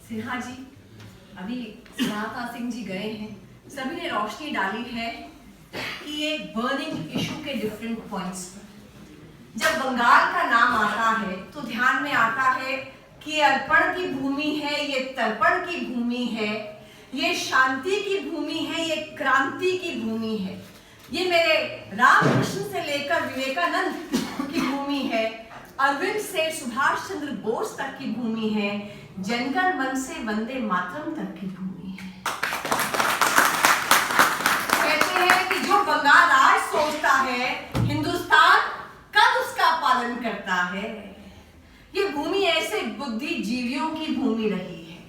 सिन्हा जी, अभी सनाता सिंह जी गए हैं, सभी ने रोशनी डाली है कि ये बर्निंग इशू के डिफरेंट पॉइंट्स पर। जब बंगाल का नाम आता है तो ध्यान में आता है कि ये अर्पण की भूमि है, ये तर्पण की भूमि है, ये शांति की भूमि है, ये क्रांति की भूमि है, ये मेरे रामकृष्ण से लेकर विवेकानंद की भूमि है, अरविंद से सुभाष चंद्र बोस तक की भूमि है, जनगण मन से वंदे मातरम तक की भूमि है। कहते हैं कि जो बंगाल आज सोचता है, हिंदुस्तान कब उसका पालन करता है। ये भूमि ऐसे बुद्धिजीवियों की भूमि रही है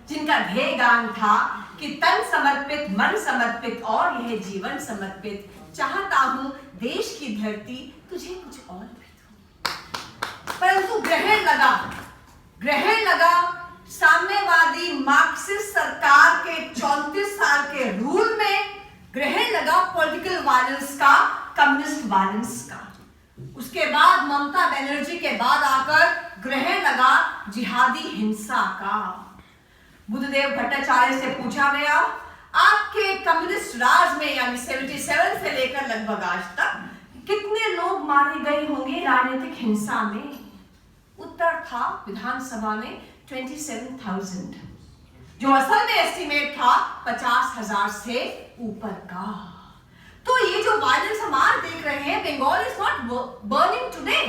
जिनका ध्येय गान था कि तन समर्पित, मन समर्पित और यह जीवन समर्पित, चाहता हूं देश की धरती तुझे कुछ और भी दूं। परंतु ग्रहण लगा साम्यवादी मार्क्सिस्ट सरकार के 34 साल के रूल में, ग्रहण लगा पॉलिटिकल वायलेंस का, कम्युनिस्ट वायलेंस का। उसके बाद ममता बनर्जी के बाद आकर ग्रहण लगा जिहादी हिंसा का। बुद्धदेव भट्टाचार्य से पूछा गया, आपके कम्युनिस्ट राज में यानी 77 से लेकर लगभग आज तक कितने लोग मारे गए होंगे राजनीतिक हिंसा में। उत्तर था विधानसभा में 27,000, जो असल में एस्टिमेट था 50,000 से ऊपर का। तो ये जो वायलेंस हम आज देख रहे हैं, Bengal is not burning today,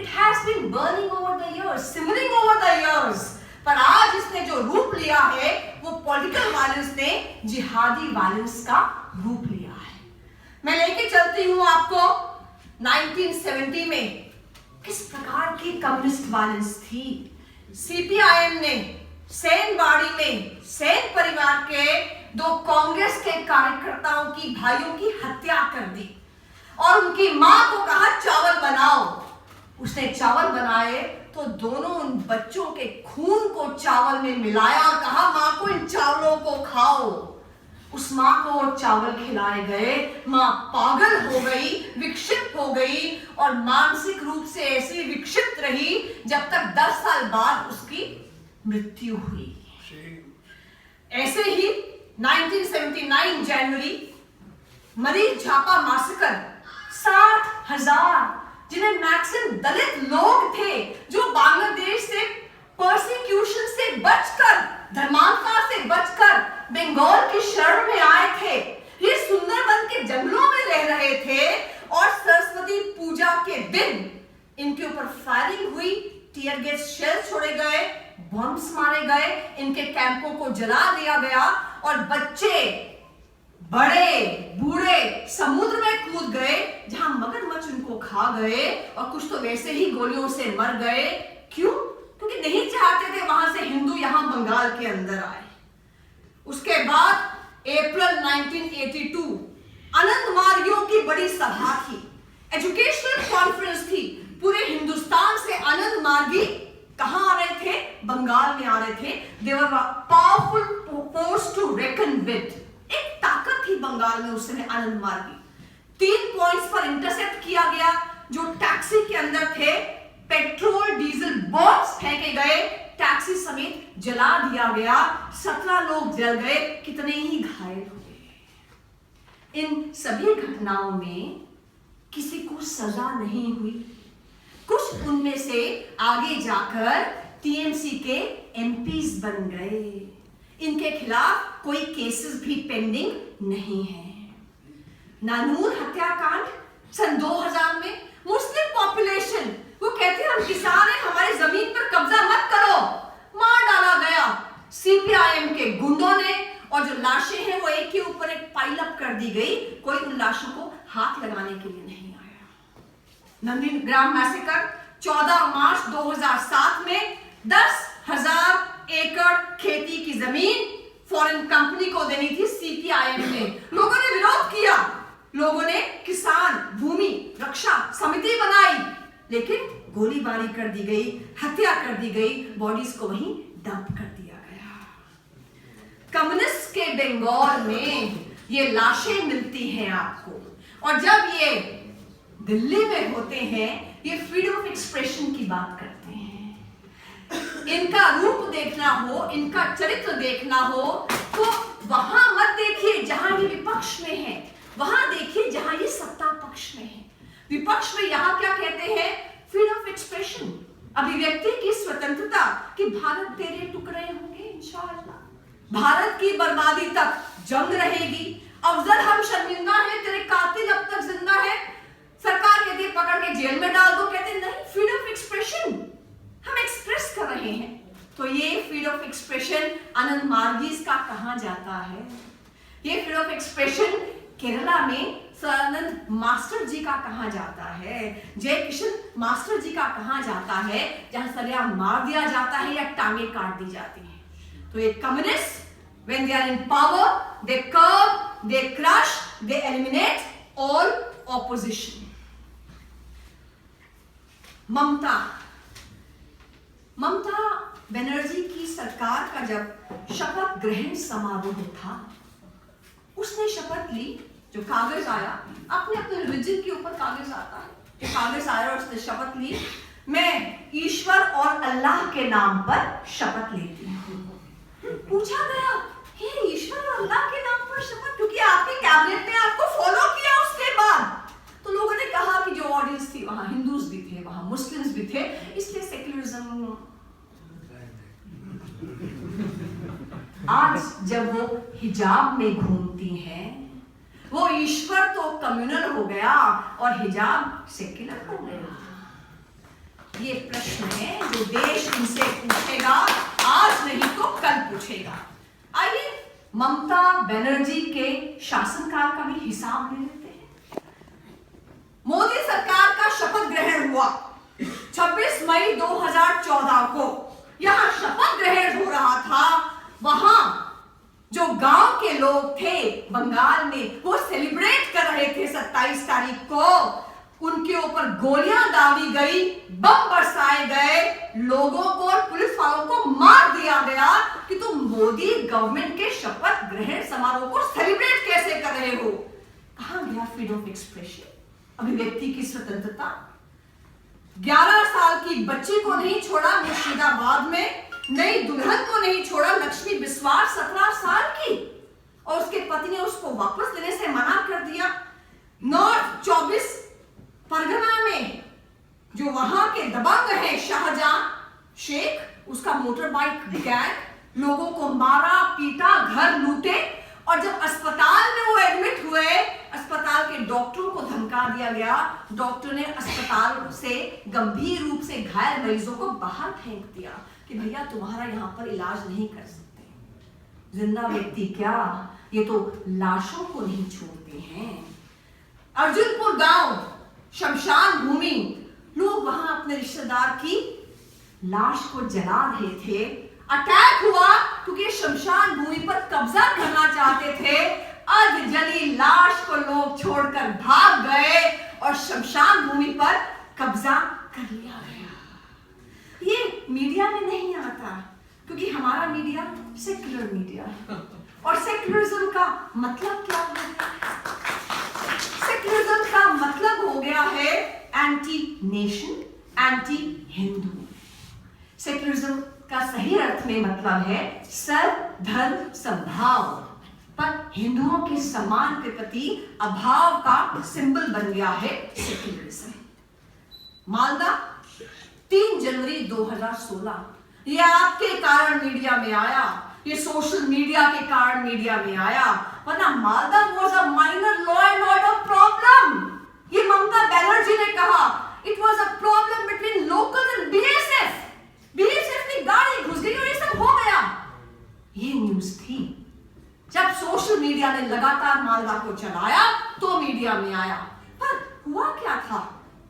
it has been burning over the years, simmering over the years. पर आज इसने जो रूप लिया है वो पॉलिटिकल वायलेंस ने जिहादी वायलेंस का रूप लिया है। मैं लेके चलती हूं आपको 1970 में किस प्रकार की कम्युनिस्ट वायलेंस थी। सीपीआईएम ने सेनबाड़ी में सेन परिवार के 2 कांग्रेस के कार्यकर्ताओं की, भाइयों की हत्या कर दी और उनकी मां को कहा चावल बनाओ। उसने चावल बनाए तो दोनों उन बच्चों के खून को चावल में मिलाया और कहा मां को इन चावलों को खाओ। उस मां को चावल खिलाए गए, मां पागल हो गई, विक्षिप्त हो गई और मानसिक रूप से ऐसी विक्षिप्त रही जब तक 10 साल बाद उसकी मृत्यु हुई। ऐसे ही 1979 जनवरी मरीज झापा मासकर, 60,000 जिन्हें मैक्सिमम दलित लोग थे जो बांग्लादेश से परसिक्यूशन से बचकर, धर्मांतरण से बचकर बंगाल की शरण में आए थे। ये सुंदरबन के जंगलों में रह रहे थे और सरस्वती पूजा के दिन इनके ऊपर फायरिंग हुई, टीयर गैस शेल छोड़े गए, बॉम्ब्स मारे गए, इनके कैंपों को जला दिया गया और बच्चे, बड़े बूढ़े समुद्र में कूद गए जहां मगरमच्छ उनको खा गए और कुछ तो वैसे ही गोलियों से मर गए। क्यों? क्योंकि नहीं चाहते थे वहां से हिंदू यहां बंगाल के अंदर आए। उसके बाद अप्रैल 1982 अनंत मार्गियों की बड़ी सभा थी, एजुकेशनल कॉन्फ्रेंस थी। पूरे हिंदुस्तान से अनंत मार्गी कहां आ रहे थे? बंगाल में आ रहे थे। They were powerful force to reckon with. एक ताकत थी बंगाल में उस समय अनंत मार्गी। 3 पॉइंट्स पर इंटरसेप्ट किया गया। जो टैक्सी के अंदर थे, पेट्रोल डीजल बॉम्ब्स फेंके गए, टैक्सी समेत जला दिया गया, 17 लोग जल गए, कितने ही घायल हुए। इन सभी घटनाओं में किसी को सजा नहीं हुई। कुछ उनमें से आगे जाकर टीएमसी के एमपीज बन गए। इनके खिलाफ कोई केसेस भी पेंडिंग नहीं है। नानूर हत्याकांड सन 2000 में मुस्लिम पॉपुलेशन, वो कहते हैं हम किसान हैं, हमारी जमीन पर कब्जा मत करो, मार डाला गया सीपीआईएम के गुंडों ने। और जो लाशें हैं वो एक के ऊपर एक पाइल अप कर दी गई, कोई उन लाशों को हाथ लगाने के लिए नहीं आया। नंदीग्राम मैसेकर 14 मार्च 2007 में 10,000 एकड़ खेती की जमीन फॉरेन कंपनी को देनी थी सीपीआईएम ने। लोगों ने विरोध किया, लोगों ने किसान भूमि रक्षा समिति बनाई, लेकिन गोलीबारी कर दी गई, हत्या कर दी गई, बॉडीज को वहीं डंप कर दिया गया। कम्युनिस्ट के बंगाल में ये लाशें मिलती हैं आपको, और जब ये दिल्ली में होते हैं, ये फ्रीडम ऑफ एक्सप्रेशन की बात करते हैं। इनका रूप देखना हो, इनका चरित्र देखना हो तो वहां मत देखिए जहां ये विपक्ष में है, वहां देखिए जहां ये सत्ता पक्ष में है। विपक्ष में यहां क्या कहते हैं? फ्रीडम ऑफ एक्सप्रेशन, अभिव्यक्ति की स्वतंत्रता, कि भारत तेरे टुकड़े होंगे इंशाअल्लाह, भारत की बर्बादी तक जंग रहेगी, अफजल हम शर्मिंदा है, तेरे कातिल अब तक जिंदा है, सरकार कहती है पकड़ के जेल में डाल दो, कहते नहीं, फ्रीडम ऑफ एक्सप्रेशन, हम एक्सप्रेस कर रहे हैं। तो ये फ्रीडम ऑफ एक्सप्रेशन आनंद मार्गीस का कहां जाता है? ये फ्रीडम ऑफ एक्सप्रेशन केरला में सदानंद मास्टर जी का कहां जाता है, जय किशन मास्टर जी का कहां जाता है, जहां सरिया मार दिया जाता है या टांगे काट दी जाती हैं। तो ये communist when they are in power they curb, they crush, they eliminate all opposition. Mamata Banerjee की सरकार का जब शपथ ग्रहण समारोह था, उसने शपथ ली, जो कागज आया, अपने अपने रिलीजन के ऊपर कागज आता है, जो कागज आया और उसने शपथ ली, मैं ईश्वर और अल्लाह के नाम पर शपथ लेती हूँ। पूछा गया, हे ईश्वर और अल्लाह के नाम पर शपथ, क्योंकि आपके कैबिनेट ने आपको फॉलो किया उसके बाद। तो लोगों ने कहा कि जो ऑडियंस थी वहां हिंदूज भी थे, वहां मुस्लिम्स भी थे, इसलिए सेक्युलरिज्म। आज जब वो हिजाब में घूमती हैं, वो ईश्वर तो कम्युनल हो गया और हिजाब सेक्युलर हो गया। ये प्रश्न है जो देश इनसे पूछेगा, आज नहीं तो कल पूछेगा। आइए ममता बनर्जी के शासनकाल का भी हिसाब ले लेते हैं। मोदी सरकार का शपथ ग्रहण हुआ 26 मई 2014 को। यहां शपथ ग्रहण हो रहा था, वहां जो गांव के लोग थे बंगाल में, वो सेलिब्रेट कर रहे थे 27 तारीख को। उनके ऊपर गोलियां दागी गई, बम बरसाए गए, लोगों को और पुलिस वालों को मार दिया गया कि तुम मोदी गवर्नमेंट के शपथ ग्रहण समारोह को सेलिब्रेट कैसे कर रहे हो? कहां गया फ्रीडम ऑफ एक्सप्रेशन, अभिव्यक्ति की स्वतंत्रता? 11 साल की बच्ची को नहीं छोड़ा मुर्शिदाबाद में, नई दुल्हन को नहीं छोड़ा लक्ष्मी बिस्वास 17 साल की, और उसके पति ने उसको वापस लेने से मना कर दिया। नॉर्थ 24 परगना में जो वहां के दबंग है शाहजहां शेख, उसका मोटर बाइक गैंग लोगों को मारा, पीटा, घर लूटे, और जब अस्पताल में वो एडमिट हुए, अस्पताल के डॉक्टरों को धमका दिया गया। डॉक्टर ने अस्पताल से गंभीर रूप से घायल मरीजों को बाहर फेंक दिया कि भैया तुम्हारा यहां पर इलाज नहीं कर सकते। जिंदा व्यक्ति क्या, ये तो लाशों को नहीं छोड़ते हैं। अर्जुनपुर गांव शमशान भूमि, लोग वहां अपने रिश्तेदार की लाश को जला रहे थे। अटैक हुआ क्योंकि शमशान भूमि पर कब्जा करना चाहते थे। अर्ध जली लाश को लोग छोड़कर भाग गए और शमशान भूमि पर कब्जा कर लिया गया। ये मीडिया में नहीं आता क्योंकि हमारा मीडिया सेक्युलर मीडिया है। और सेक्युलरिज्म का मतलब क्या है? सेक्युलरिज्म का मतलब हो गया है anti nation, anti Hindu. Secularism का सही अर्थ में मतलब है सर्व धर्म समभाव, पर हिंदुओं के सम्मान के प्रति अभाव का सिंबल बन गया है सेक्युलरिज्म। मालदा 3 जनवरी 2016, ये आपके कारण मीडिया में आया, ये सोशल मीडिया के कारण मीडिया में आया, वरना Malda was a minor law and order problem. ये ममता बनर्जी ने कहा it was a problem between local and BSF. BSF की गाड़ी घुस गई और ये सब हो गया। ये न्यूज थी। जब सोशल मीडिया ने लगातार मालदा को चलाया तो मीडिया में आया। पर हुआ क्या था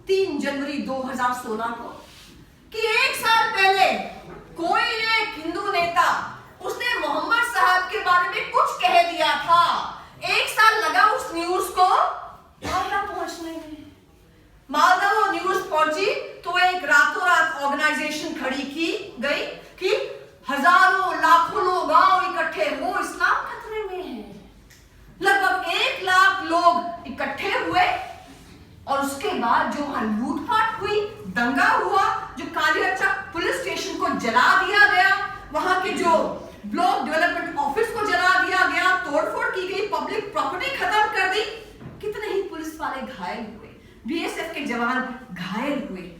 3 जनवरी 2016 को कि 1 साल पहले कोई एक हिंदू नेता उसने मोहम्मद साहब के बारे में कुछ कह दिया था। 1 साल लगा उस न्यूज को मालदा पहुंचने में। मालदा वो न्यूज पहुंची तो एक रातों रात ऑर्गेनाइजेशन खड़ी की गई कि हजारों लाखों लोग गांव इकट्ठे हो, इस्लाम खतरे में है। लगभग 1 लाख लोग इकट्ठे हुए और उसके बाद जो वहां लूटपाट हुई, दंगा हुआ, जो कालियाचक पुलिस स्टेशन को जला दिया गया, वहां के जो ब्लॉक डेवलपमेंट ऑफिस को जला दिया गया, तोड़फोड़ की गई, पब्लिक प्रॉपर्टी खत्म कर दी, कितने ही पुलिस वाले घायल हुए, बीएसएफ के जवान घायल हुए।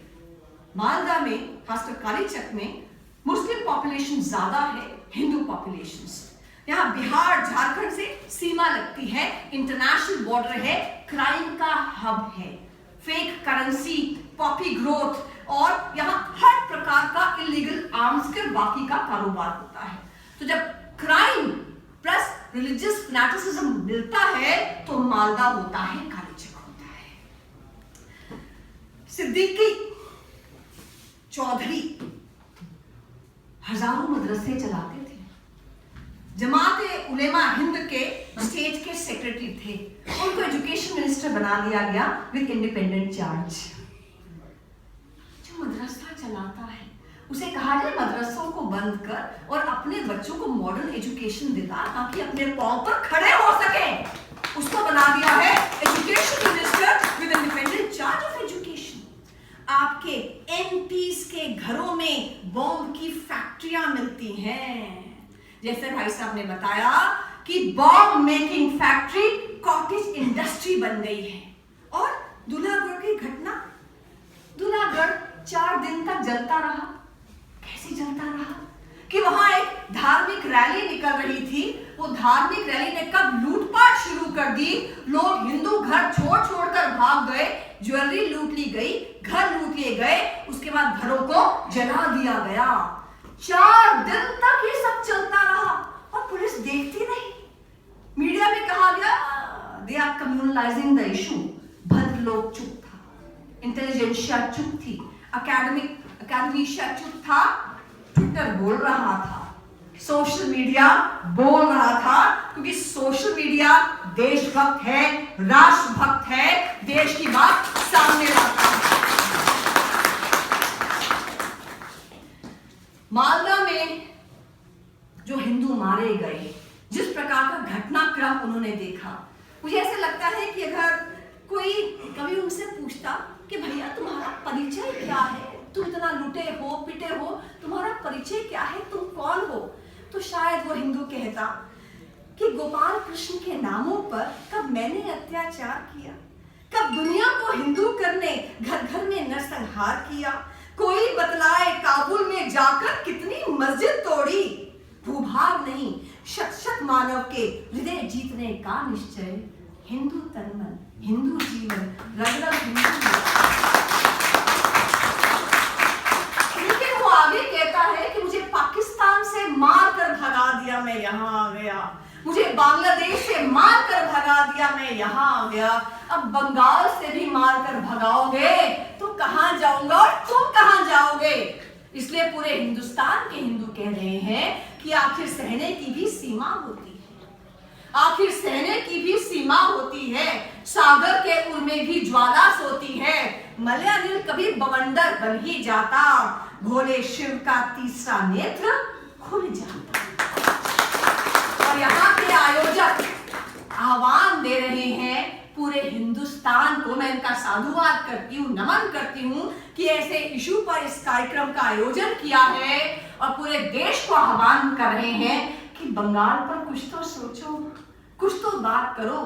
मालदा में, खासकर कालीचक में मुस्लिम पॉपुलेशन ज्यादा है, हिंदू पॉपुलेशन से। यहाँ बिहार झारखंड से सीमा लगती है, इंटरनेशनल बॉर्डर है, क्राइम का हब है, फेक करेंसी, पॉपी ग्रोथ और यहाँ हर प्रकार का इलीगल आर्म्स के बाकी का कारोबार होता है। तो जब क्राइम प्लस रिलीजियस फैनेटिसिज्म मिलता है तो मालदा होता है, कालीचक होता है। सिद्दीकी चौधरी हजारों मदरसे चलाते थे, जमाते उलेमा हिंद के स्टेट के सेक्रेटरी थे, उनको एजुकेशन मिनिस्टर बना दिया गया विद इंडिपेंडेंट चार्ज। जो मदरसा चलाता है उसे कहा जाए मदरसों को बंद कर और अपने बच्चों को मॉडर्न एजुकेशन दिला ताकि अपने पांव पर खड़े हो सके, उसको बना दिया है education minister with independent charge of education. आपके एमपीस के घरों में बॉम्ब की फैक्ट्रियां मिलती हैं, जैसे भाई साहब ने बताया कि bomb making factory cottage industry बन गई है। और दूल्हागढ़ की घटना, दूल्हागढ़ 4 दिन तक जलता रहा। कैसे जलता रहा कि वहां एक धार्मिक रैली निकल रही थी, वो धार्मिक रैली ने कब लूटपाट शुरू कर दी, लोग हिंदू घर छोड़ कर भाग गए, ज्वेलरी लूट ली गई, घर लूट लिए गए, उसके बाद घरों को जला दिया गया। 4 दिन तक ये सब चलता रहा और पुलिस देखती रही। मीडिया में कहा गया दे आर कम्युनलाइजिंग द इशू। भद्र लोग चुप था, इंटेलिजेंशिया चुप थी, अकादमिशिया चुप था, ट्विटर बोल रहा था, सोशल मीडिया बोल रहा था, क्योंकि सोशल मीडिया देशभक्त है, राष्ट्रभक्त है, देश की बात सामने लाता है। मालदा में जो हिंदू मारे गए, जिस प्रकार का घटनाक्रम उन्होंने देखा, मुझे ऐसा लगता है कि अगर कोई कभी उनसे पूछता कि भैया तुम्हारा परिचय क्या है, तुम इतना लूटे हो पिटे हो, तुम्हारा परिचय क्या है, तुम कौन हो, तो शायद वो हिंदू कहता कि गोपाल कृष्ण के नामों पर कब मैंने अत्याचार किया, कब दुनिया को हिंदू करने घर घर में नरसंहार किया, कोई बतलाए काबुल में जाकर कितनी मस्जिद तोड़ी, भूभाग नहीं शत शत मानव के हृदय जीतने का निश्चय, हिंदू तन मन, हिंदू जीवन, रग रग हिंदू। लेकिन वो आगे कहता है कि मुझे पाकिस्तान से मार कर भगा दिया, मैं यहाँ आ गया, मुझे बांग्लादेश से मार कर भगा दिया, मैं यहाँ आ गया, अब बंगाल से भी मार कर भगाओगे तो कहाँ जाऊंगा और तुम कहाँ जाओगे। इसलिए पूरे हिंदुस्तान के हिंदू कह रहे हैं कि आखिर सहने की भी सीमा होती है, आखिर सहने की भी सीमा होती है, सागर के उर में भी ज्वाला सोती है, मलयानिल कभी बवंडर बन ही जाता, भोले शिव का तीसरा नेत्र खुल जाता। और यहाँ के आयोजक आह्वान दे रहे हैं पूरे हिंदुस्तान को, मैं इनका साधुवाद करती हूँ, नमन करती हूँ कि ऐसे इशू पर इस कार्यक्रम का आयोजन किया है और पूरे देश को आह्वान कर रहे हैं कि बंगाल पर कुछ तो सोचो, कुछ तो बात करो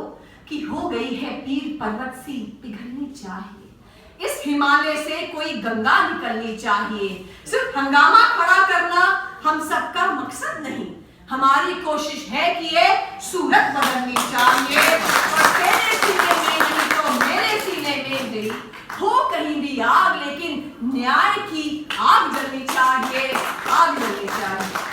कि हो गई है पीर पर्वत सी पिघलनी चाहिए, इस हिमालय से कोई गंगा निकलनी चाहिए। सिर्फ हंगामा खड़ा करना हम सबका मकसद नहीं, हमारी कोशिश है कि ये सूरत बदलनी चाहिए और तेरे सीने में नहीं तो मेरे सीने में गई हो कहीं भी आग, लेकिन न्याय की आग जलनी चाहिए, आग जलनी चाहिए।